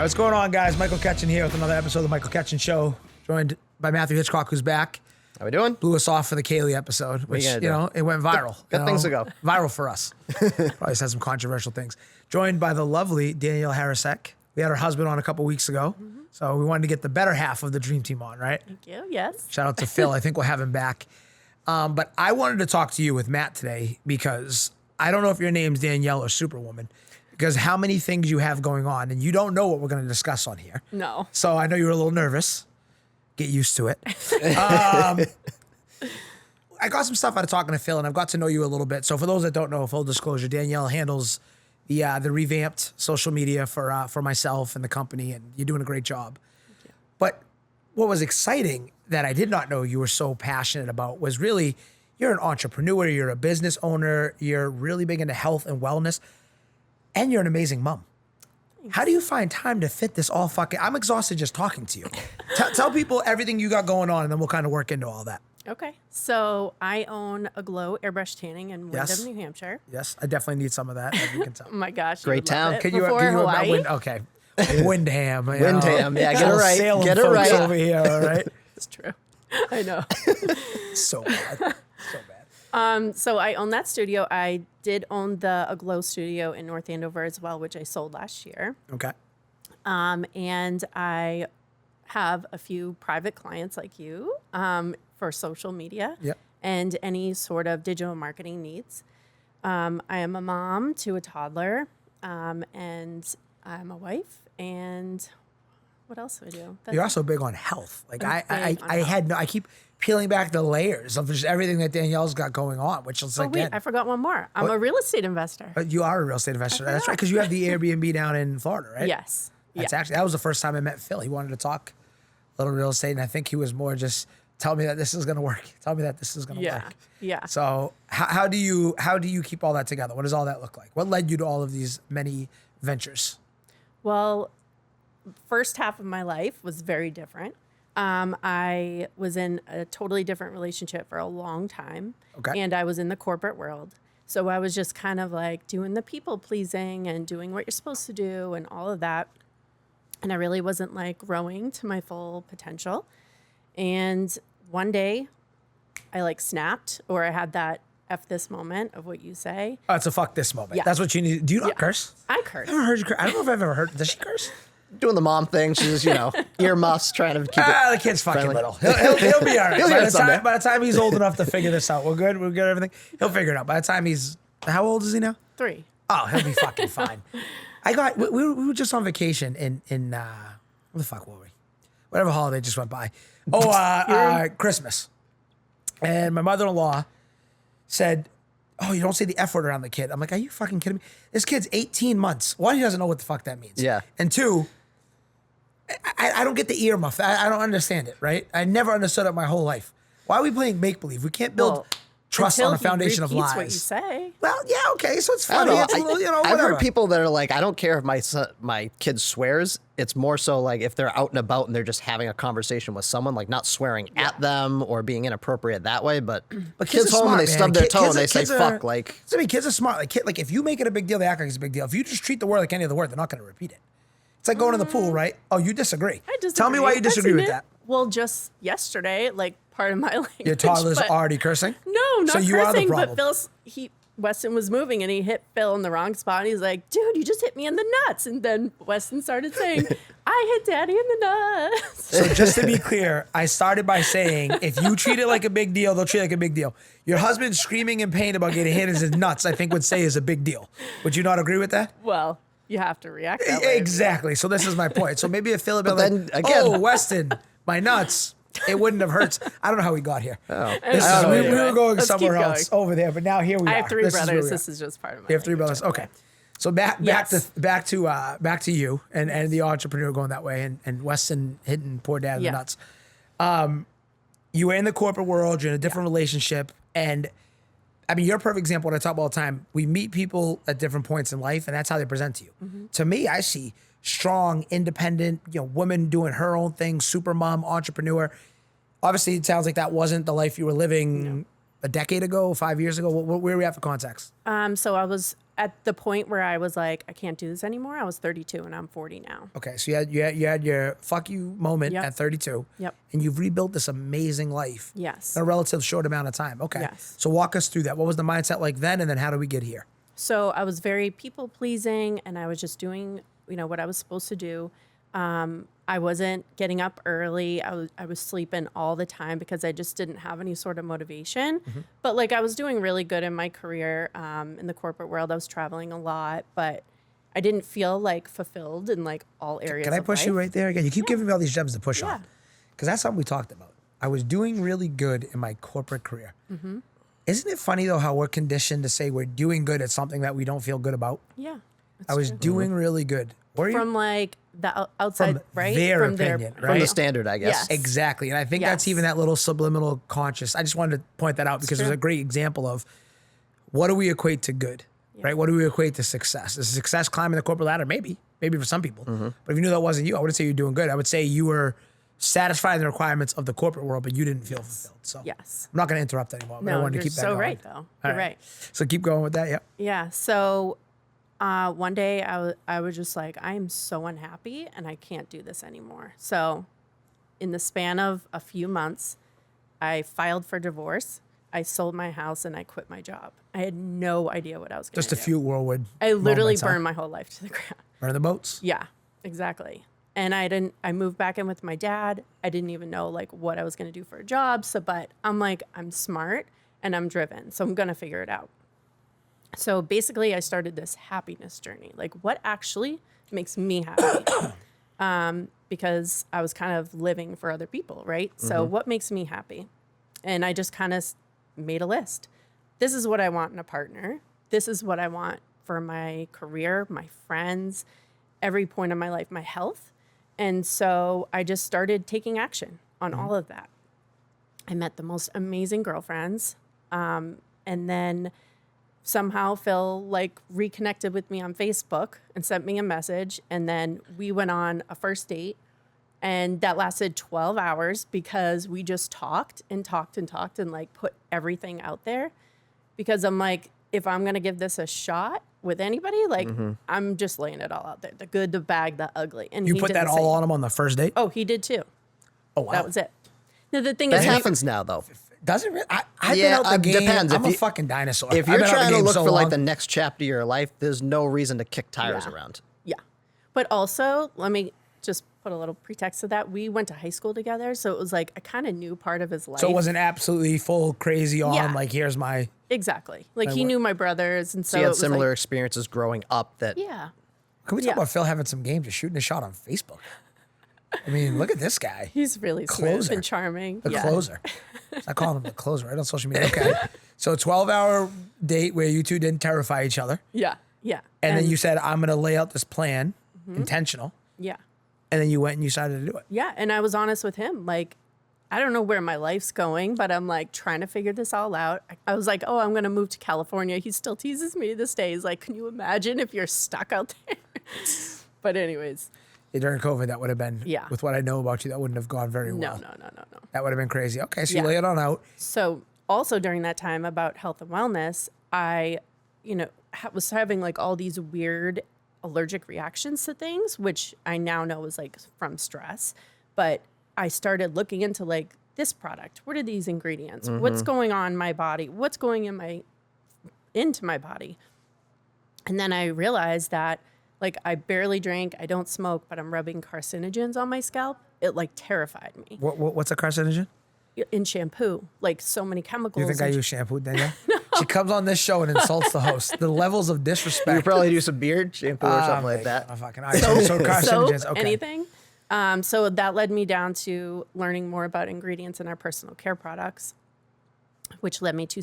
what's going on, guys? Michael Ketchen here with another episode of the Michael Ketchen Show, joined by Matthew Hitchcock, who's back. How we doing? Blew us off for the Kaylee episode, which, it went viral. Good things to go. Viral for us. Probably said some controversial things. Joined by the lovely Danielle Harasek. We had her husband on a couple weeks ago, so we wanted to get the better half of the dream team on, right? Thank you, yes. Shout out to Phil. I think we'll have him back. But I wanted to talk to you with Matt today because I don't know if your name's Danielle or Superwoman, because how many things you have going on, and you don't know what we're going to discuss on here. No. So I know you were a little nervous. Get used to it. I got some stuff out of talking to Phil, and I've got to know you a little bit. So for those that don't know, full disclosure, Danielle handles the revamped social media for myself and the company, and you're doing a great job. Thank you. But what was exciting that I did not know you were so passionate about was really you're an entrepreneur, you're a business owner, you're really big into health and wellness, and you're an amazing mom. How do you find time to fit this all fucking... I'm exhausted just talking to you. Tell people everything you got going on, and then we'll kind of work into all that. Okay. So I own AGLOW Airbrush Tanning in Windham, New Hampshire. Yes, I definitely need some of that, as you can tell. Oh my gosh. Great town. Can you Hawaii? okay. Windham. Windham. Yeah, get it right. Salem Get it folks right. over here, all right? It's true. I know. So bad. So bad. So I own that studio. I did own the AGLOW studio in North Andover as well, which I sold last year. Okay. And I have a few private clients like you for social media and any sort of digital marketing needs. I am a mom to a toddler, and I'm a wife. And what else do I do? You're also big on health. Like I keep peeling back the layers of just everything that Danielle's got going on, which is wait, I forgot one more. I'm a real estate investor. You are a real estate investor. That's right, because you have the Airbnb down in Florida, right? Yes. That's actually, that was the first time I met Phil. He wanted to talk a little real estate, and I think he was more just tell me that this is going to work. Tell me that this is going to work. Yeah. So how do you keep all that together? What does all that look like? What led you to all of these many ventures? Well, first half of my life was very different. I was in a totally different relationship for a long time. Okay. And I was in the corporate world. So I was just kind of like doing the people pleasing and doing what you're supposed to do and all of that. And I really wasn't like growing to my full potential. And one day I like snapped, or I had that F this moment of what you say. Oh, it's a fuck this moment. Yeah. That's what you need. Do you not curse? I curse. I haven't heard you curse. I don't know if I've ever heard. Does she curse? Doing the mom thing. She's, earmuffs, trying to keep it. The kid's fucking friendly. little. He'll be all right. He'll hear it someday. By the time he's old enough to figure this out, we're good. We're good. Everything. He'll figure it out. By the time he's, how old is he now? 3. Oh, he'll be fucking fine. We were just on vacation in where the fuck were we? Whatever holiday just went by. Christmas. And my mother-in-law said, "Oh, you don't say the F word around the kid." I'm like, "Are you fucking kidding me? This kid's 18 months. One, he doesn't know what the fuck that means. Yeah. And two, I don't get the earmuff. I don't understand it, right? I never understood it my whole life. Why are we playing make-believe? We can't build trust on a foundation of lies. What you say. Well, yeah, okay, so it's I don't funny. know. It's a little, I've whatever. heard people that are like, I don't care if my kid swears. It's more so like if they're out and about and they're just having a conversation with someone, like not swearing at them or being inappropriate that way. But kids are home smart, and they man. stub their toe and they Kids say are- fuck. Like, I mean, kids are smart. Like if you make it a big deal, they act like it's a big deal. If you just treat the word like any other word, they're not going to repeat it. It's like going to the pool, right? Oh, you disagree. I disagree. Tell me why you disagree I've with seen that. it. Well, just yesterday, like part of my language. Your toddler's but- already cursing? No, not So you cursing, are the problem. but Weston was moving and he hit Phil in the wrong spot. And he's like, "Dude, you just hit me in the nuts." And then Weston started saying, "I hit Daddy in the nuts." So just to be clear, I started by saying, if you treat it like a big deal, they'll treat it like a big deal. Your husband screaming in pain about getting hit in his nuts, I think would say is a big deal. Would you not agree with that? Well, you have to react that way. Exactly. So this is my point. So maybe if Phil had been But like, then again- "Oh, Weston, my nuts," it wouldn't have hurt. I don't know how we got here. oh, We were going Let's somewhere keep else going. over there, but now here we are. I have 3 This is where brothers. we are. This is just part of my You have 3 brothers. Okay. So back Yes. to you and the entrepreneur going that way and Weston hitting poor dad in the nuts. You were in the corporate world, you're in a different relationship, and I mean, you're a perfect example. What I talk about all the time. We meet people at different points in life, and that's how they present to you. To me, I see strong, independent, woman doing her own thing, super mom, entrepreneur. Obviously, it sounds like that wasn't the life you were living a decade ago, 5 years ago. Where are we at for context? So I was at the point where I was like, I can't do this anymore, I was 32 and I'm 40 now. Okay, so you had your fuck you moment Yep. at 32. Yep. And you've rebuilt this amazing life. Yes. In a relative short amount of time. Okay. Yes. So walk us through that. What was the mindset like then, and then how do we get here? So I was very people pleasing, and I was just doing, what I was supposed to do. I wasn't getting up early. I was sleeping all the time because I just didn't have any sort of motivation. But like I was doing really good in my career in the corporate world. I was traveling a lot, but I didn't feel like fulfilled in like all areas. Can I push you right there again? You keep giving me all these gems to push Yeah. on, because that's something we talked about. I was doing really good in my corporate career. Isn't it funny though how we're conditioned to say we're doing good at something that we don't feel good about? Yeah. I was doing really good. Were you? From like the outside, From right? their From opinion, From right? the standard, I guess. Yes. Exactly. And I think that's Yes. even that little subliminal conscious. I just wanted to point that out because it's true. a great example of what do we equate to good, right? What do we equate to success? Is success climbing the corporate ladder? Maybe for some people. But if you knew that wasn't you, I wouldn't say you're doing good. I would say you were satisfying the requirements of the corporate world, but you didn't feel fulfilled. So Yes. I'm not going to interrupt anymore. But I No, wanted you're to keep that so going. right though. All You're right. So keep going with that. Yep. Yeah. So one day I was just like, I am so unhappy and I can't do this anymore. So in the span of a few months, I filed for divorce. I sold my house and I quit my job. I had no idea what I was going to do. Just a few whirlwood. I literally moments, huh? burned my whole life to the ground. Burn the boats. Yeah, exactly. And I moved back in with my dad. I didn't even know like what I was going to do for a job. So, but I'm like, I'm smart and I'm driven. So I'm going to figure it out. So basically I started this happiness journey. Like what actually makes me happy? Because I was kind of living for other people, right? So what makes me happy? And I just kind of made a list. This is what I want in a partner. This is what I want for my career, my friends, every point of my life, my health. And so I just started taking action on all of that. I met the most amazing girlfriends. And then somehow Phil like reconnected with me on Facebook and sent me a message. And then we went on a first date. And that lasted 12 hours because we just talked and talked and talked and like put everything out there. Because I'm like, if I'm going to give this a shot with anybody, like I'm just laying it all out there. The good, the bad, the ugly. And You he put did that the all same. on him on the first date? Oh, he did too. Oh, wow. That was it. No, the thing That is, happens now, though. Does it really? I've Yeah, been out the game. depends. I'm If a you- fucking dinosaur. If I've you're been out the trying to game look so for like long. the next chapter of your life, there's no reason to kick tires around. yeah. But also, let me just put a little pretext to that. We went to high school together. So it was like I kind of knew part of his life. So it wasn't absolutely full crazy on, Yeah. like, here's my... Exactly. Like he knew my brothers. And so So you it had was similar like, experiences growing up that yeah. Can we talk Yeah. about Phil having some game, just shooting a shot on Facebook? I mean, look at this guy. He's really Closer. smooth and charming. The yeah. closer. I call him the closer, right, on social media. Okay. So a 12-hour date where you two didn't terrify each other. Yeah. Yeah. And then you said, I'm going to lay out this plan, intentional. Yeah. And then you went and you decided to do it. Yeah. And I was honest with him. Like, I don't know where my life's going, but I'm like trying to figure this all out. I was like, oh, I'm going to move to California. He still teases me to this day. He's like, can you imagine if you're stuck out there? But anyways. During COVID, that would have been, Yeah. with what I know about you, that wouldn't have gone very well. No. That would have been crazy. Okay, so you Yeah. lay it on out. So also during that time about health and wellness, I, was having like all these weird allergic reactions to things, which I now know was like from stress. But I started looking into like this product. What are these ingredients? What's going on in my body? What's going into my body? And then I realized that like I barely drink, I don't smoke, but I'm rubbing carcinogens on my scalp. It like terrified me. What's a carcinogen? In shampoo, like so many chemicals. You think I and use shampoo, Danielle? She comes on this show and insults the host. The levels of disrespect. you probably do some beard shampoo or something like that. Oh, fucking, all right, so carcinogens. soap, Okay. anything. So that led me down to learning more about ingredients in our personal care products, which led me to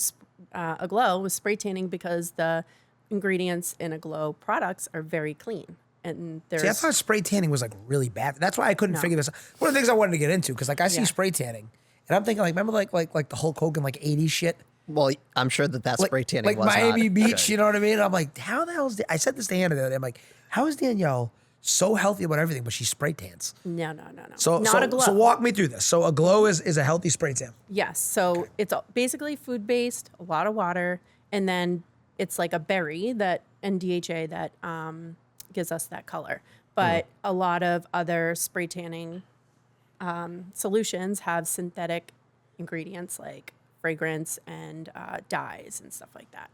AGLOW with spray tanning because the ingredients in AGLOW products are very clean. And there's See, I thought spray tanning was like really bad. That's why I couldn't figure this out. One of the things I wanted to get into, because like I see Yeah. spray tanning, and I'm thinking like, remember like the Hulk Hogan like 80s shit? Well, I'm sure that Like, spray tanning like was Miami not Beach, good. you know what I mean? And I'm like, how the hell is I said this to Hannah the other day. I'm like, how is Danielle so healthy about everything, but she spray tans? no. So Not AGLOW. So walk me through this. So AGLOW is a healthy spray tan. Yes. So it's basically food based, a lot of water, and then it's like a berry that and DHA that gives us that color. But a lot of other spray tanning solutions have synthetic ingredients like fragrance and dyes and stuff like that.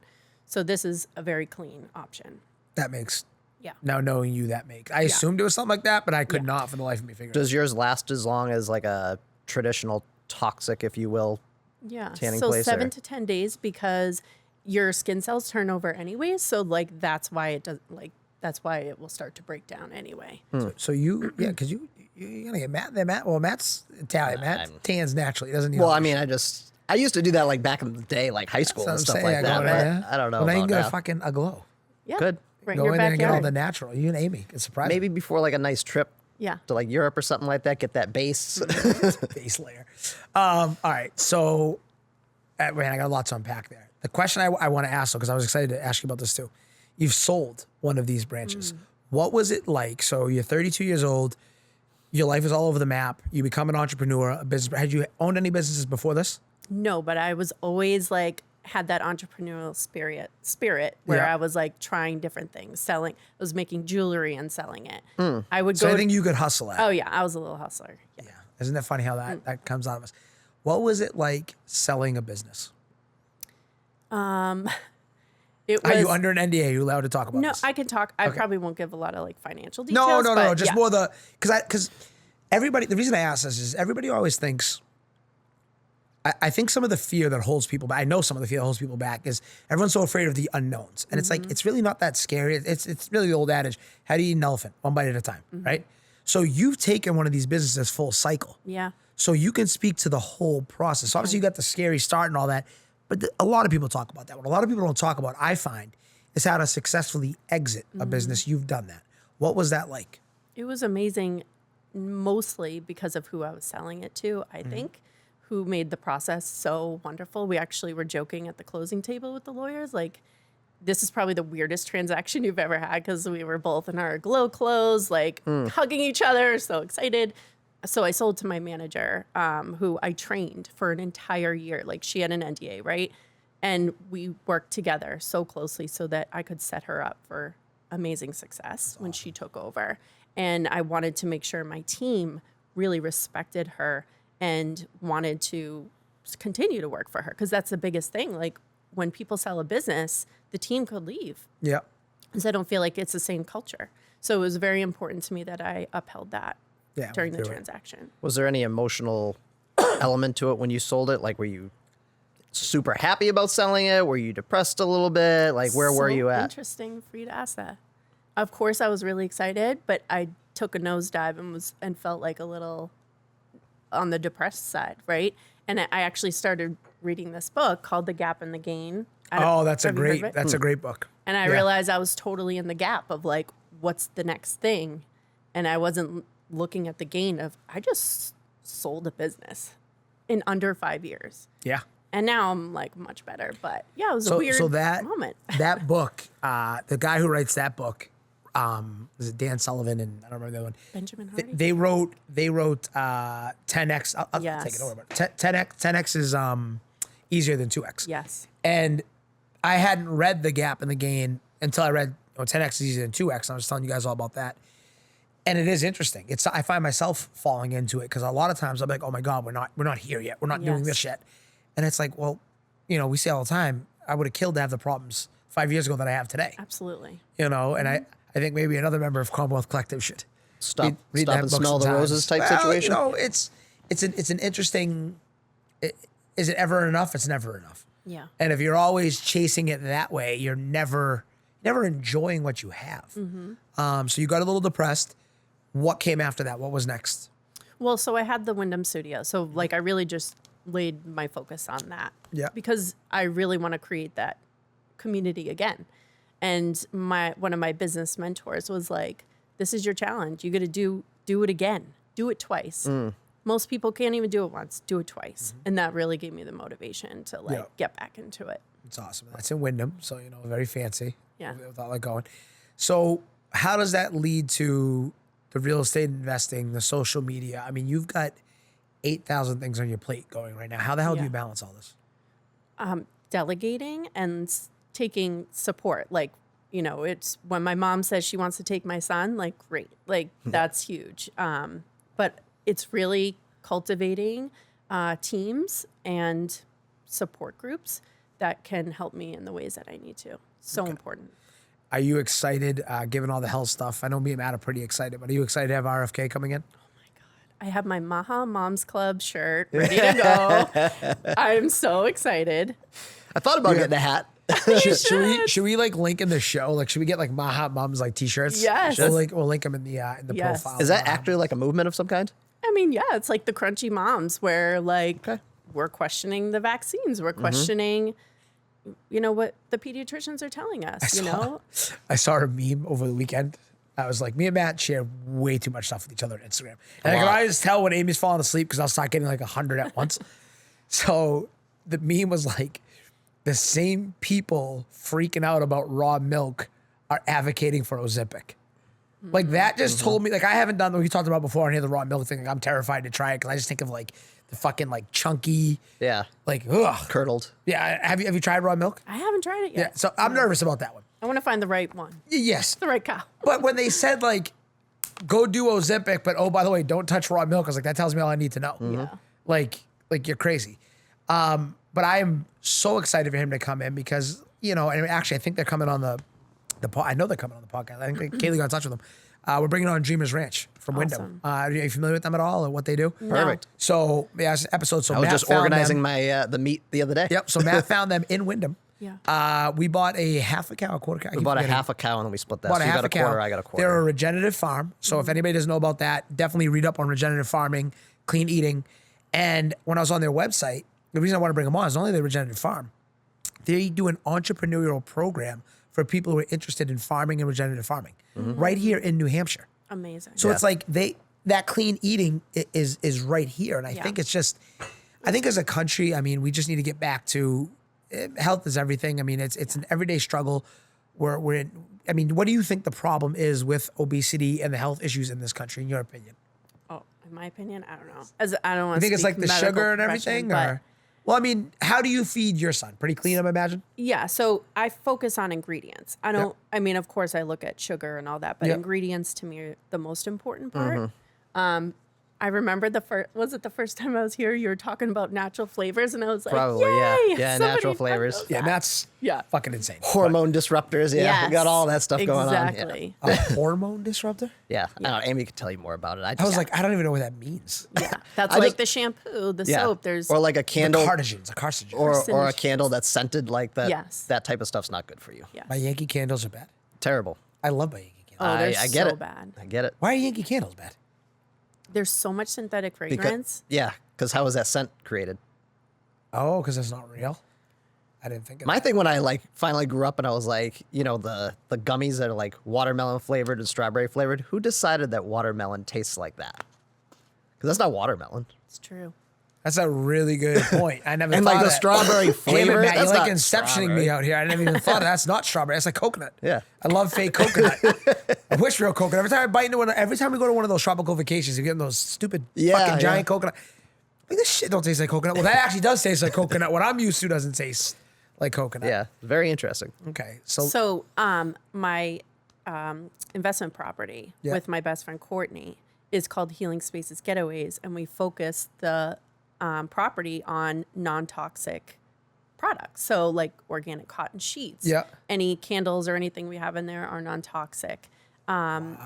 So this is a very clean option. That makes, Yeah. now knowing you, that makes, I assumed it was something like that, but I could not for the life of me figure it out. Does yours last as long as like a traditional toxic, if you will? Yeah. Tanning So place, 7 or- to 10 days because your skin cells turn over anyways. So like that's why it does that's why it will start to break down anyway. So you, yeah, because you're gonna get Matt. Well, Matt's Italian. Matt tans naturally. He doesn't need. Well, all I the mean, I used to do that like back in the day, like high school That's and what I'm stuff saying, like I that. go in But there. I don't know Well, now you about can get now. a fucking AGLOW. Yeah. Good. Right in Go your in there and get all backyard. the natural. You and Amy. It's surprising. Maybe before like a nice trip Yeah. to like Europe or something like that, get that base. Base layer. All right. So, man, I got a lot to unpack there. The question I want to ask, though, because I was excited to ask you about this too. You've sold one of these branches. What was it like? So you're 32 years old. Your life is all over the map. You become an entrepreneur, a business. Had you owned any businesses before this? No, but I was always like had that entrepreneurial spirit where Yeah. I was like trying different things, selling. I was making jewelry and selling it. I would So go. I think you could hustle at. Oh yeah, I was a little hustler. Yeah. Yeah. Isn't that funny how that comes out of us? What was it like selling a business? It Are was. you under an NDA? Are you allowed to talk about No, this? I can talk. I probably won't give a lot of like financial details. No. but Just yeah. more the because everybody. The reason I ask this is everybody always thinks. I think some of the fear that holds people back. I know some of the fear that holds people back is everyone's so afraid of the unknowns, and it's like it's really not that scary. It's really the old adage: how do you eat an elephant? One bite at a time, right? So you've taken one of these businesses full cycle. Yeah. So you can speak to the whole process. So obviously you got the scary start and all that, but a lot of people talk about that. What a lot of people don't talk about, I find, is how to successfully exit a business. You've done that. What was that like? It was amazing, mostly because of who I was selling it to, I think, who made the process so wonderful. We actually were joking at the closing table with the lawyers, like, this is probably the weirdest transaction you've ever had because we were both in our glow clothes, like hugging each other, so excited. So I sold to my manager, who I trained for an entire year. Like she had an NDA, right? And we worked together so closely so that I could set her up for amazing success when she took over. And I wanted to make sure my team really respected her and wanted to continue to work for her because that's the biggest thing. Like when people sell a business, the team could leave Yeah. because I don't feel like it's the same culture. So it was very important to me that I upheld that Yeah. during the through it. transaction. Was there any emotional element to it when you sold it? Like, were you super happy about selling it? Were you depressed a little bit? Like, where were So you at? Interesting for you to ask that. Of course, I was really excited, but I took a nosedive and felt like a little on the depressed side, right? And I actually started reading this book called The Gap and the Gain. Oh, that's a Have you heard great. of it? That's a great book. And I Yeah. realized I was totally in the gap of like, what's the next thing? And I wasn't looking at the gain of, I just sold a business in under 5 years. Yeah. And now I'm like much better. But yeah, it was a weird so that moment. that book, the guy who writes that book, is it Dan Sullivan and I don't remember the other one. Benjamin Hardy. They wrote 10x. I'll Yes. take it over. 10x is easier than 2x. Yes. And I hadn't read The Gap and the Gain until I read 10x is easier than 2x. And I was telling you guys all about that. And it is interesting. I find myself falling into it because a lot of times I'm like, oh my God, we're not here yet. We're not doing Yes. this yet. And it's like, well, we say all the time, I would have killed to have the problems 5 years ago that I have today. Absolutely. And I think maybe another member of Commonwealth Collective should Stop that and book smell the sometimes. roses type Well, situation? It's an interesting. Is it ever enough? It's never enough. Yeah. And if you're always chasing it that way, you're never enjoying what you have. So you got a little depressed. What came after that? What was next? Well, so I had the Windham studio. So like I really just laid my focus on that. Yeah. Because I really want to create that community again. And one of my business mentors was like, this is your challenge. You got to do it again. Do it twice. Most people can't even do it once. Do it twice. And that really gave me the motivation to like Yeah. get back into it. It's awesome. That's in Windham, so very fancy. Yeah. With all that going. So how does that lead to the real estate investing, the social media? I mean, you've got 8,000 things on your plate going right now. How the hell do Yeah. you balance all this? Delegating and taking support. Like, you know, it's when my mom says she wants to take my son, like, great. Like, that's huge. But it's really cultivating teams and support groups that can help me in the ways that I need to. So important. Are you excited, given all the health stuff? I know me and Matt are pretty excited, but are you excited to have RFK coming in? I have my MAHA Moms Club shirt ready to go. I'm so excited. I thought about getting a hat. Should we like link in the show? Like, should we get like MAHA Moms like t-shirts? Yes. We'll link them in the Yes. profile. Is that actually like a movement of some kind? I mean, yeah, it's like the crunchy moms where like we're questioning the vaccines. We're questioning, you know, what the pediatricians are telling us, I saw a meme over the weekend. I was like, me and Matt share way too much stuff with each other on Instagram. And I can always tell when Amy's falling asleep because I'll start getting like 100 at once. So the meme was like, the same people freaking out about raw milk are advocating for Ozempic. Like that just told me, like I haven't done what we talked about before on here, the raw milk thing. Like, I'm terrified to try it because I just think of like the fucking like chunky, like Curdled. Yeah, have you tried raw milk? I haven't tried it yet. Yeah, so I'm nervous about that one. I want to find the right one, Yes, the right cow. but when they said like, go do Ozempic, but oh by the way, don't touch raw milk, I was like, that tells me all I need to know. Yeah. Like you're crazy. But I am so excited for him to come in because, you know, and actually I think they're coming on the I know they're coming on the podcast. I think Kaylee got in touch with them. We're bringing on Dreamers Ranch from Windham. Are you familiar with them at all or what they do? Perfect. So yeah, it's an episode. So I was Matt just found organizing them. my the meat the other day. Yep. So Matt found them in Windham. Yeah. We bought a half a cow, a quarter cow. We bought a half a cow and then we split that. Bought So a you half got a a cow. quarter, I got a quarter. They're a regenerative farm. So if anybody doesn't know about that, definitely read up on regenerative farming, clean eating. And when I was on their website, the reason I want to bring them on is not only the regenerative farm, they do an entrepreneurial program for people who are interested in farming and regenerative farming right here in New Hampshire. Amazing. So it's like that clean eating is right here. And I think it's just, I think as a country, I mean, we just need to get back to health is everything. I mean, it's an everyday struggle. We're in, I mean, what do you think the problem is with obesity and the health issues in this country, in your opinion? Oh, in my opinion, I don't know. I don't want You to think it's like the sugar and everything? Or? Well, I mean, how do you feed your son? Pretty clean, I imagine? Yeah, so I focus on ingredients. I don't, I mean, of course, I look at sugar and all that, but ingredients to me are the most important part. I remember was it the first time I was here, you were talking about natural flavors, and I was like, Probably, yay! Yeah, somebody natural flavors. knows Yeah, that. that's Yeah. fucking insane. Hormone disruptors, we got all that stuff going on. Exactly. A hormone disruptor? Yeah. I don't know, Amy could tell you more about it. I was like, I don't even know what that means. Yeah. That's I like just- the shampoo, the soap. There's or like a candle, A carcinogen. or a carcinogens. candle that's scented like that. Yes. That type of stuff's not good for you. Yeah. My Yankee candles are bad. Terrible. I love my Yankee candles. Oh, they're I get so it. bad. I get it. Why are Yankee candles bad? There's so much synthetic fragrance. Because how was that scent created? Oh, because it's not real? I didn't think of My that. thing when I like finally grew up and I was like, you know, the gummies that are like watermelon flavored and strawberry flavored. Who decided that watermelon tastes like that? Because that's not watermelon. It's true. That's a really good point. I never And thought like of the that. strawberry Damn it, flavor. Matt, you're that's like not inceptioning strawberry. me out here. I never even thought of that. That's not strawberry. That's like coconut. Yeah. I love fake coconut. I wish real coconut. Every time I bite into one, every time we go to one of those tropical vacations, you're getting those stupid fucking giant coconut. Like, this shit don't taste like coconut. Well, that actually does taste like coconut. What I'm used to doesn't taste like coconut. Yeah. Very interesting. Okay. So my investment property with my best friend Courtney is called Healing Spaces Getaways, and we focus the property on non-toxic products. So like organic cotton sheets. Yeah. Any candles or anything we have in there are non-toxic. Do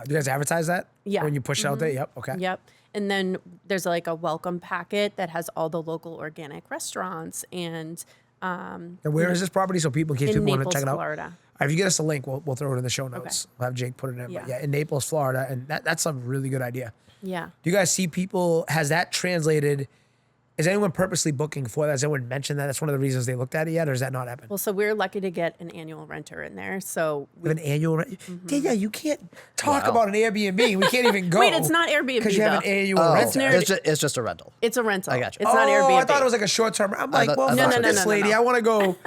you guys advertise that? Yeah. When you push it out there? Yep. Okay. Yep. And then there's like a welcome packet that has all the local organic restaurants and And where is this property so people, in case in people want Naples, to check it out? Florida. All right, if you get us a link, we'll throw it in the show notes. We'll have Jake put it in. But yeah, in Naples, Florida. And that's a really good idea. Yeah. Do you guys see people, has that translated, is anyone purposely booking for that? Has anyone mentioned that? That's one of the reasons they looked at it yet, or has that not happened? Well, so we're lucky to get an annual renter in there. So We have an annual rent? Danielle, you can't talk about an Airbnb. We can't even go. Wait, it's not Airbnb, because you have an though. annual renter. It's just a rental. it's a rental. I got you. It's not Airbnb. I thought it was like a short term. I'm like, thought- well, I fuck thought- this No. lady. I want to go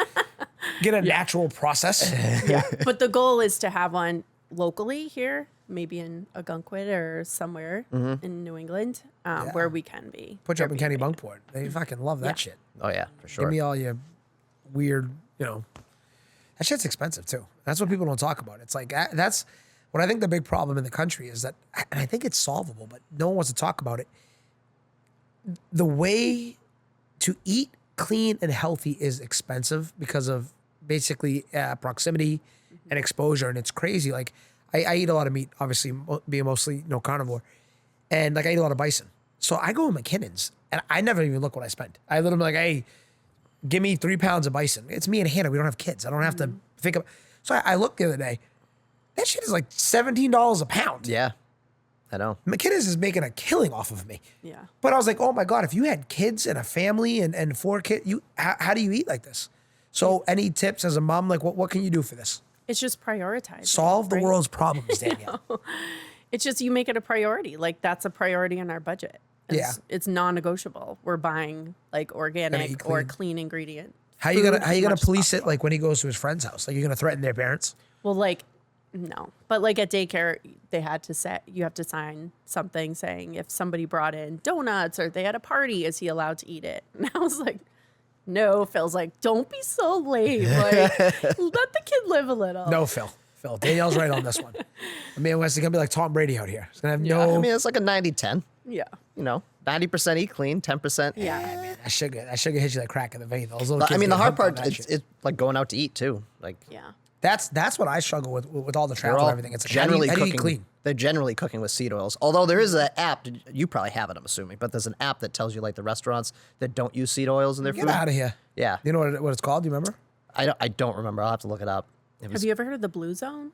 get a natural process. Yeah. But the goal is to have one locally here, maybe in Algonquin or somewhere in New England, where we can be. Put you up in Airbnb. Kennebunkport. They fucking love that shit. Oh yeah, for sure. Give me all your weird, That shit's expensive too. That's what people don't talk about. It's like, that's what I think the big problem in the country is that, and I think it's solvable, but no one wants to talk about it. The way to eat clean and healthy is expensive because of basically proximity and exposure. And it's crazy. Like I eat a lot of meat, obviously being mostly carnivore. And like I eat a lot of bison. So I go to McKinnon's and I never even look what I spend. I literally like, hey, give me 3 pounds of bison. It's me and Hannah. We don't have kids. I don't have to think of. So I looked the other day. That shit is like $17 a pound. Yeah, I know. McKinnon's is making a killing off of me. Yeah. But I was like, oh my God, if you had kids and a family and 4 kids, how do you eat like this? So any tips as a mom, like what can you do for this? It's just prioritizing. Solve the world's problems, Danielle. It's just you make it a priority. Like that's a priority in our budget. It's non-negotiable. We're buying like organic or clean ingredient. How you gonna police it like when he goes to his friend's house? Like you're gonna threaten their parents? Well, like no. But like at daycare, they had to you have to sign something saying if somebody brought in donuts or they had a party, is he allowed to eat it? And I was like, no. Phil's like, don't be so lame. Like, let the kid live a little. No, Phil. Danielle's right on this one. I mean, it's gonna be like Tom Brady out here. It's gonna have no. I mean, it's like a 90-10. Yeah. 90% eat clean, 10%. Yeah. Man, that sugar hits you like crack in the vein. Those little kids. I mean, the get hard hooked on part, that shit. it's like going out to eat too. Like, Yeah. That's what I struggle with all the they're travel all and everything. It's like, generally how do you eat cooking. clean? They're generally cooking with seed oils. Although there is an app, you probably have it, I'm assuming, but there's an app that tells you like the restaurants that don't use seed oils in their Get food. out of here. Yeah. You know what it's called? Do you remember? I don't remember. I'll have to look it up. Have you ever heard of the Blue Zone?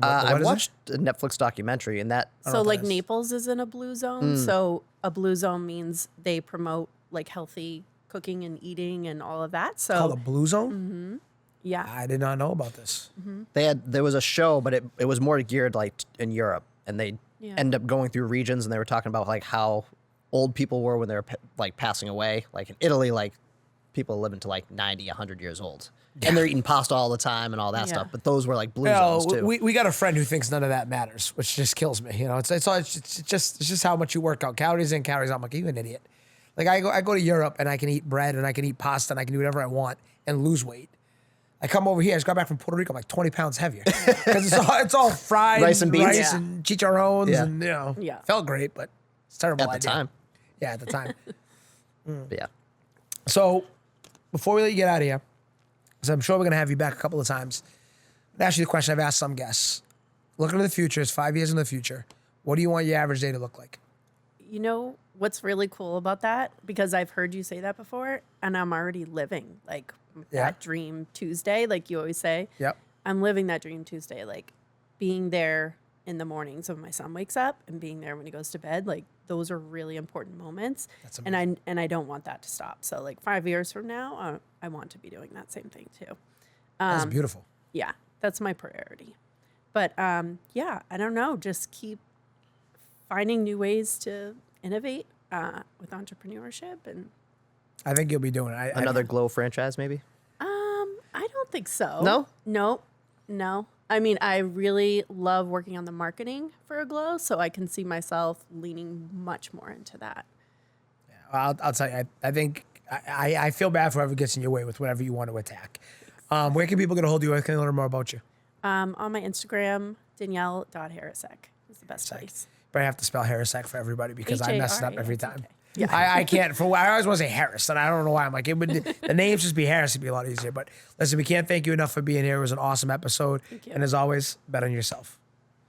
I What is it? watched a Netflix documentary, and that So what like that is. Naples is in a blue zone. So a blue zone means they promote like healthy cooking and eating and all of that. So Called a Blue Zone? yeah. I did not know about this. there was a show, but it was more geared like in Europe, and they end up going through regions, and they were talking about like how old people were when they were like passing away. Like in Italy, like people living to like 90, 100 years old, and they're eating pasta all the time and all that stuff. But those were like blue zones too. We got a friend who thinks none of that matters, which just kills me. You know, it's just how much you work out. Calories in, calories out. I'm like, you an idiot. Like I go to Europe and I can eat bread and I can eat pasta and I can do whatever I want and lose weight. I come over here, I just got back from Puerto Rico, I'm like 20 pounds heavier. Because it's all fried Rice and beans. and chicharrones Yeah. and felt great, but it's a terrible At the idea. time. Yeah, at the time. But yeah. So before we let you get out of here, because I'm sure we're gonna have you back a couple of times, I'm gonna ask you the question I've asked some guests. Looking to the future, it's 5 years in the future. What do you want your average day to look like? You know what's really cool about that? Because I've heard you say that before, and I'm already living like that dream Tuesday, like you always say. Yep. I'm living that dream Tuesday, like being there in the mornings when my son wakes up and being there when he goes to bed. Like those are really important moments. That's and I don't want that to stop. So like 5 years from now, I want to be doing that same thing too. That's beautiful. Yeah, that's my priority. But yeah, I don't know. Just keep finding new ways to innovate with entrepreneurship, and I think you'll be doing it. Another Glow franchise, maybe? I don't think so. No? No. I mean, I really love working on the marketing for AGLOW, so I can see myself leaning much more into that. I'll tell you, I think I feel bad for whoever gets in your way with whatever you want to attack. Where can people get a hold of you? Where can they learn more about you? On my Instagram, Danielle.Harasek is the best place. But I have to spell Harasek for everybody because I mess it up every time. Yeah. I can't. I always want to say Harris, and I don't know why. I'm like, the names just be Harris would be a lot easier. But listen, we can't thank you enough for being here. It was an awesome episode. Thank you. And as always, bet on yourself.